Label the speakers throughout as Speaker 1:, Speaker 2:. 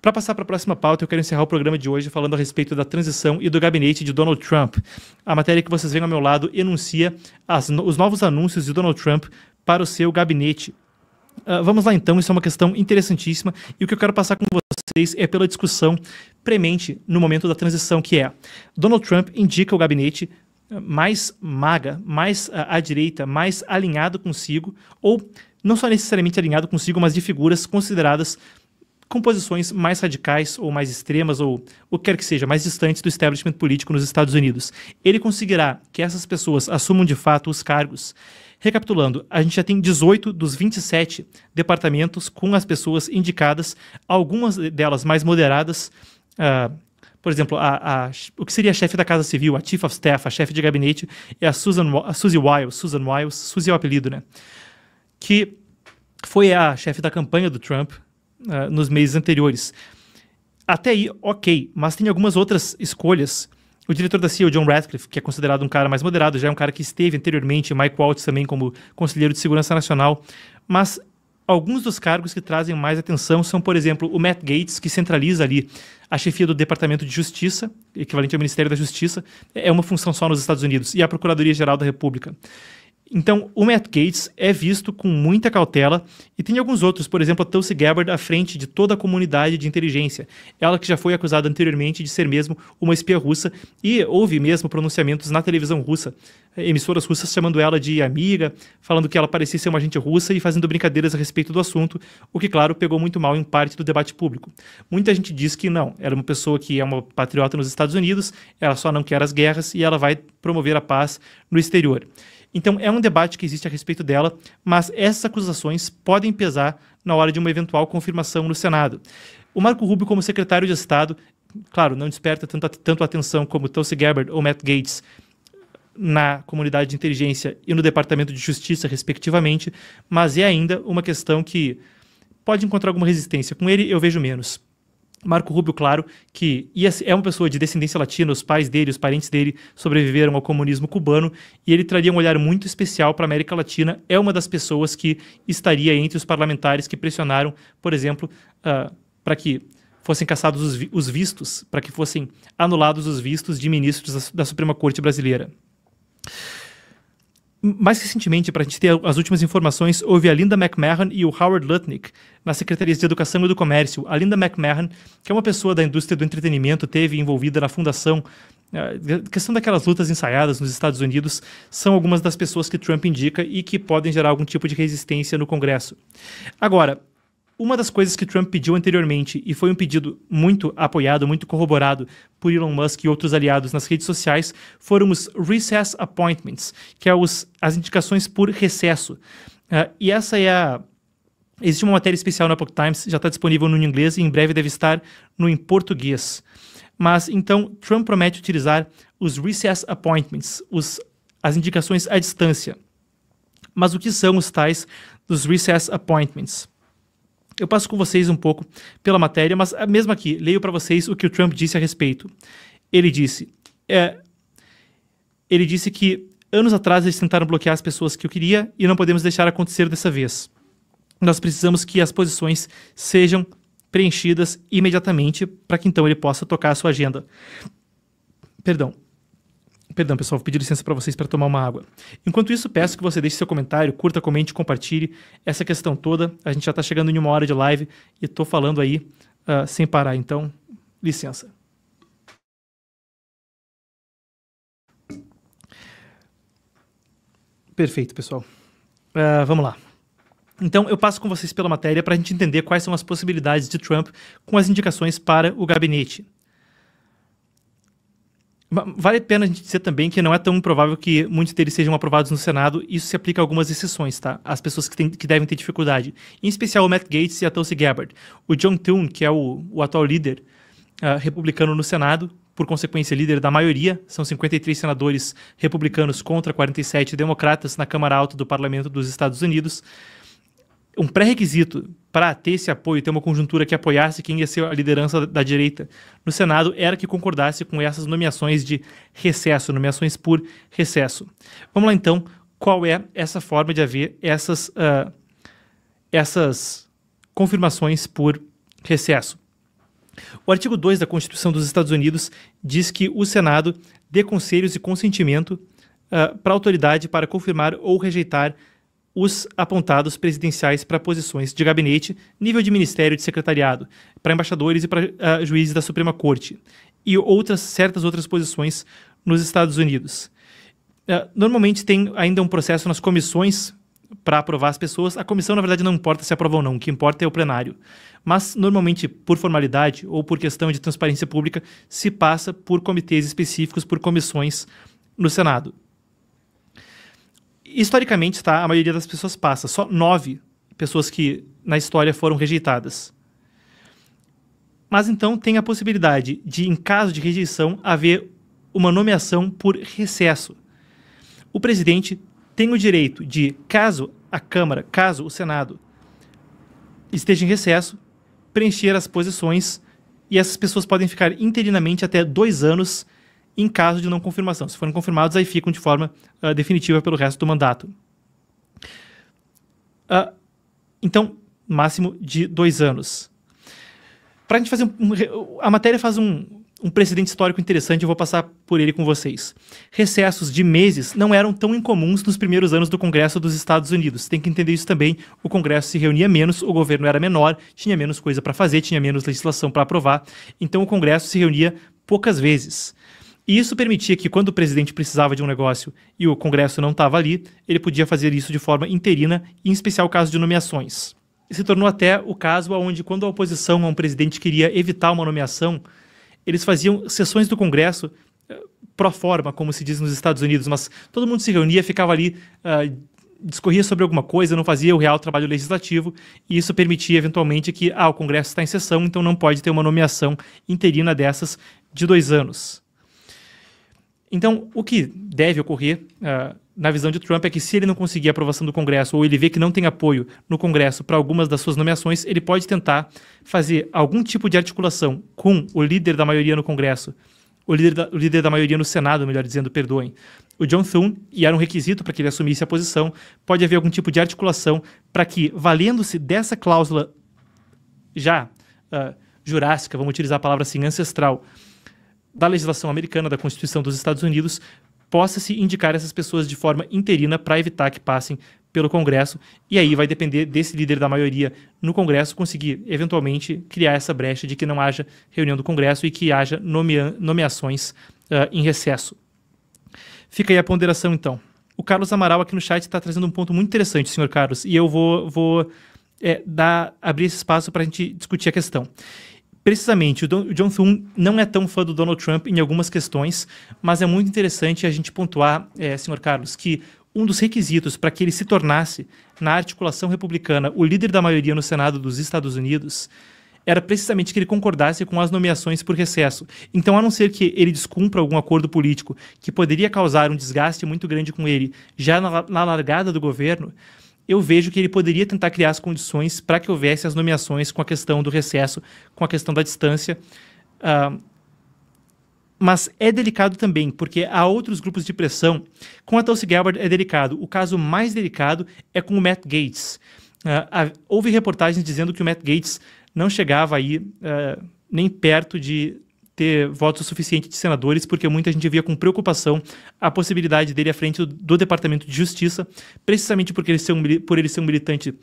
Speaker 1: Para passar para a próxima pauta, eu quero encerrar o programa de hoje falando a respeito da transição e do gabinete de Donald Trump. A matéria que vocês veem ao meu lado enuncia os novos anúncios de Donald Trump para o seu gabinete. Vamos lá então, isso é uma questão interessantíssima e o que eu quero passar com vocês é pela discussão premente no momento da transição, que é Donald Trump indica o gabinete mais MAGA, mais à direita, mais alinhado consigo, ou não só necessariamente alinhado consigo, mas de figuras consideradas com posições mais radicais ou mais extremas ou o que quer que seja, mais distantes do establishment político nos Estados Unidos. Ele conseguirá que essas pessoas assumam de fato os cargos. Recapitulando, a gente já tem 18 dos 27 departamentos com as pessoas indicadas, algumas delas mais moderadas. Por exemplo, o que seria a chefe da Casa Civil, a Chief of Staff, a chefe de gabinete, é a Susie Wiles. Susie é o apelido, né? Que foi a chefe da campanha do Trump nos meses anteriores. Até aí, ok, mas tem algumas outras escolhas. O diretor da CIA, John Ratcliffe, que é considerado um cara mais moderado, já é um cara que esteve anteriormente, Mike Waltz também como conselheiro de segurança nacional, mas alguns dos cargos que trazem mais atenção são, por exemplo, o Matt Gaetz, que centraliza ali a chefia do Departamento de Justiça, equivalente ao Ministério da Justiça, é uma função só nos Estados Unidos, e a Procuradoria-Geral da República. Então, o Matt Gaetz é visto com muita cautela e tem alguns outros, por exemplo, a Tulsi Gabbard à frente de toda a comunidade de inteligência. Ela que já foi acusada anteriormente de ser mesmo uma espia russa e houve mesmo pronunciamentos na televisão russa, emissoras russas chamando ela de amiga, falando que ela parecia ser uma agente russa e fazendo brincadeiras a respeito do assunto, o que, claro, pegou muito mal em parte do debate público. Muita gente diz que não, ela é uma pessoa que é uma patriota nos Estados Unidos, ela só não quer as guerras e ela vai promover a paz no exterior. Então, é um debate que existe a respeito dela, mas essas acusações podem pesar na hora de uma eventual confirmação no Senado. O Marco Rubio, como secretário de Estado, claro, não desperta tanto atenção como Tulsi Gabbard ou Matt Gaetz na comunidade de inteligência e no Departamento de Justiça, respectivamente, mas é ainda uma questão que pode encontrar alguma resistência. Com ele, eu vejo menos. Marco Rubio, claro, que é uma pessoa de descendência latina, os pais dele, os parentes dele sobreviveram ao comunismo cubano e ele traria um olhar muito especial para a América Latina. É uma das pessoas que estaria entre os parlamentares que pressionaram, por exemplo, para que fossem cassados os vistos, para que fossem anulados os vistos de ministros da Suprema Corte brasileira. Mais recentemente, para a gente ter as últimas informações, houve a Linda McMahon e o Howard Lutnick nas Secretarias de Educação e do Comércio. A Linda McMahon, que é uma pessoa da indústria do entretenimento, teve envolvida na fundação. A questão daquelas lutas ensaiadas nos Estados Unidos são algumas das pessoas que Trump indica e que podem gerar algum tipo de resistência no Congresso. Agora, uma das coisas que Trump pediu anteriormente, e foi um pedido muito apoiado, muito corroborado por Elon Musk e outros aliados nas redes sociais, foram os Recess Appointments, que é as indicações por recesso. E essa é existe uma matéria especial na Epoch Times, já está disponível no inglês e em breve deve estar em português. Mas, então, Trump promete utilizar os Recess Appointments, as indicações à distância. Mas o que são os tais dos Recess Appointments? Eu passo com vocês um pouco pela matéria, mas mesmo aqui, leio para vocês o que o Trump disse a respeito. Ele disse que anos atrás eles tentaram bloquear as pessoas que eu queria e não podemos deixar acontecer dessa vez. Nós precisamos que as posições sejam preenchidas imediatamente para que então ele possa tocar a sua agenda. Perdão, pessoal, vou pedir licença para vocês para tomar uma água. Enquanto isso, peço que você deixe seu comentário, curta, comente, compartilhe essa questão toda. A gente já está chegando em 1 hora de live e estou falando aí sem parar, então, licença. Perfeito, pessoal. Vamos lá. Então, eu passo com vocês pela matéria para a gente entender quais são as possibilidades de Trump com as indicações para o gabinete. Vale a pena a gente dizer também que não é tão improvável que muitos deles sejam aprovados no Senado. Isso se aplica a algumas exceções, tá? As pessoas que devem ter dificuldade. Em especial o Matt Gaetz e a Tulsi Gabbard. O John Thune, que é o atual líder republicano no Senado, por consequência líder da maioria, são 53 senadores republicanos contra 47 democratas na Câmara Alta do Parlamento dos Estados Unidos. Um pré-requisito para ter esse apoio, ter uma conjuntura que apoiasse quem ia ser a liderança da direita no Senado, era que concordasse com essas nomeações de recesso, nomeações por recesso. Vamos lá, então, qual é essa forma de haver essas confirmações por recesso? O artigo 2 da Constituição dos Estados Unidos diz que o Senado dê conselhos e consentimento para a autoridade para confirmar ou rejeitar os apontados presidenciais para posições de gabinete, nível de ministério de secretariado, para embaixadores e para juízes da Suprema Corte, e certas outras posições nos Estados Unidos. Normalmente tem ainda um processo nas comissões para aprovar as pessoas. A comissão, na verdade, não importa se aprova ou não, o que importa é o plenário. Mas, normalmente, por formalidade ou por questão de transparência pública, se passa por comitês específicos, por comissões no Senado. Historicamente, tá, a maioria das pessoas passa. Só 9 pessoas que na história foram rejeitadas. Mas então tem a possibilidade de, em caso de rejeição, haver uma nomeação por recesso. O presidente tem o direito de, caso a Câmara, caso o Senado esteja em recesso, preencher as posições, e essas pessoas podem ficar interinamente até 2 anos em caso de não confirmação. Se forem confirmados, aí ficam de forma definitiva pelo resto do mandato. Então, máximo de 2 anos. Para a gente fazer a matéria faz um precedente histórico interessante, eu vou passar por ele com vocês. Recessos de meses não eram tão incomuns nos primeiros anos do Congresso dos Estados Unidos. Tem que entender isso também. O Congresso se reunia menos, o governo era menor, tinha menos coisa para fazer, tinha menos legislação para aprovar. Então o Congresso se reunia poucas vezes. E isso permitia que, quando o presidente precisava de um negócio e o Congresso não estava ali, ele podia fazer isso de forma interina, em especial caso de nomeações. Se tornou até o caso onde, quando a oposição a um presidente queria evitar uma nomeação, eles faziam sessões do Congresso pro forma, como se diz nos Estados Unidos, mas todo mundo se reunia, ficava ali, discorria sobre alguma coisa, não fazia o real trabalho legislativo, e isso permitia, eventualmente, que o Congresso está em sessão, então não pode ter uma nomeação interina dessas de 2 anos. Então, o que deve ocorrer, na visão de Trump, é que se ele não conseguir a aprovação do Congresso, ou ele vê que não tem apoio no Congresso para algumas das suas nomeações, ele pode tentar fazer algum tipo de articulação com o líder da maioria no Congresso, o líder da maioria no Senado, melhor dizendo, perdoem, o John Thune, e era um requisito para que ele assumisse a posição. Pode haver algum tipo de articulação para que, valendo-se dessa cláusula já jurássica, vamos utilizar a palavra assim, ancestral, da legislação americana, da Constituição dos Estados Unidos, possa-se indicar essas pessoas de forma interina para evitar que passem pelo Congresso, e aí vai depender desse líder da maioria no Congresso conseguir, eventualmente, criar essa brecha de que não haja reunião do Congresso e que haja nomeações em recesso. Fica aí a ponderação, então. O Carlos Amaral aqui no chat está trazendo um ponto muito interessante, senhor Carlos, e eu vou abrir esse espaço para a gente discutir a questão. Precisamente, o John Thune não é tão fã do Donald Trump em algumas questões, mas é muito interessante a gente pontuar, senhor Carlos, que um dos requisitos para que ele se tornasse, na articulação republicana, o líder da maioria no Senado dos Estados Unidos, era precisamente que ele concordasse com as nomeações por recesso. Então, a não ser que ele descumpra algum acordo político que poderia causar um desgaste muito grande com ele já na largada do governo, eu vejo que ele poderia tentar criar as condições para que houvesse as nomeações com a questão do recesso, com a questão da distância. Mas é delicado também, porque há outros grupos de pressão. Com a Tulsi Gabbard é delicado. O caso mais delicado é com o Matt Gaetz. Houve reportagens dizendo que o Matt Gaetz não chegava aí nem perto de ter votos suficientes de senadores, porque muita gente via com preocupação a possibilidade dele à frente do Departamento de Justiça, precisamente porque por ele ser um militante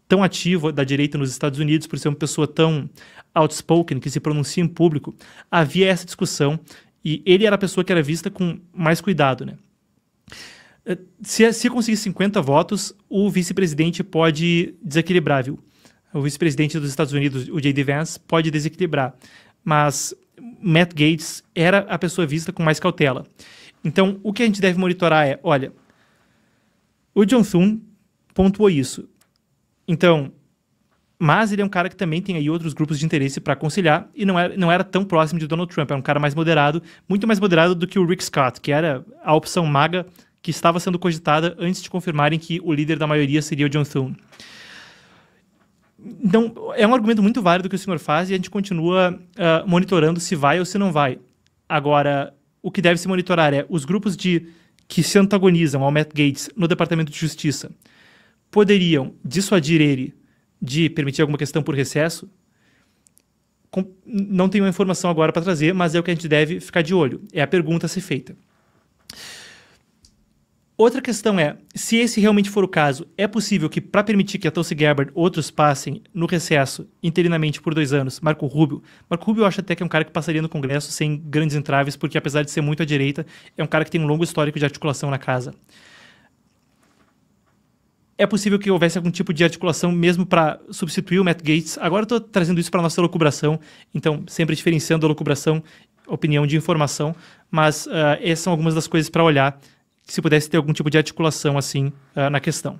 Speaker 1: tão ativo da direita nos Estados Unidos, por ser uma pessoa tão outspoken, que se pronuncia em público. Havia essa discussão e ele era a pessoa que era vista com mais cuidado, né? Se conseguir 50 votos, o vice-presidente pode desequilibrar, viu? O vice-presidente dos Estados Unidos, o J.D. Vance, pode desequilibrar, mas Matt Gaetz era a pessoa vista com mais cautela. Então, o que a gente deve monitorar é, olha, o John Thune pontuou isso. Então, mas ele é um cara que também tem aí outros grupos de interesse para conciliar e não era tão próximo de Donald Trump, era um cara mais moderado, muito mais moderado do que o Rick Scott, que era a opção maga que estava sendo cogitada antes de confirmarem que o líder da maioria seria o John Thune. Então, é um argumento muito válido que o senhor faz e a gente continua monitorando se vai ou se não vai. Agora, o que deve se monitorar é os grupos que se antagonizam ao Matt Gaetz no Departamento de Justiça poderiam dissuadir ele de permitir alguma questão por recesso? não tenho uma informação agora para trazer, mas é o que a gente deve ficar de olho. É a pergunta a ser feita. Outra questão é, se esse realmente for o caso, é possível que, para permitir que a Tulsi Gabbard outros passem no recesso interinamente por 2 anos, Marco Rubio eu acho até que é um cara que passaria no Congresso sem grandes entraves, porque apesar de ser muito à direita, é um cara que tem um longo histórico de articulação na casa. É possível que houvesse algum tipo de articulação mesmo para substituir o Matt Gaetz. Agora eu estou trazendo isso para a nossa locubração, então sempre diferenciando a locubração, opinião de informação, mas essas são algumas das coisas para olhar, se pudesse ter algum tipo de articulação assim na questão.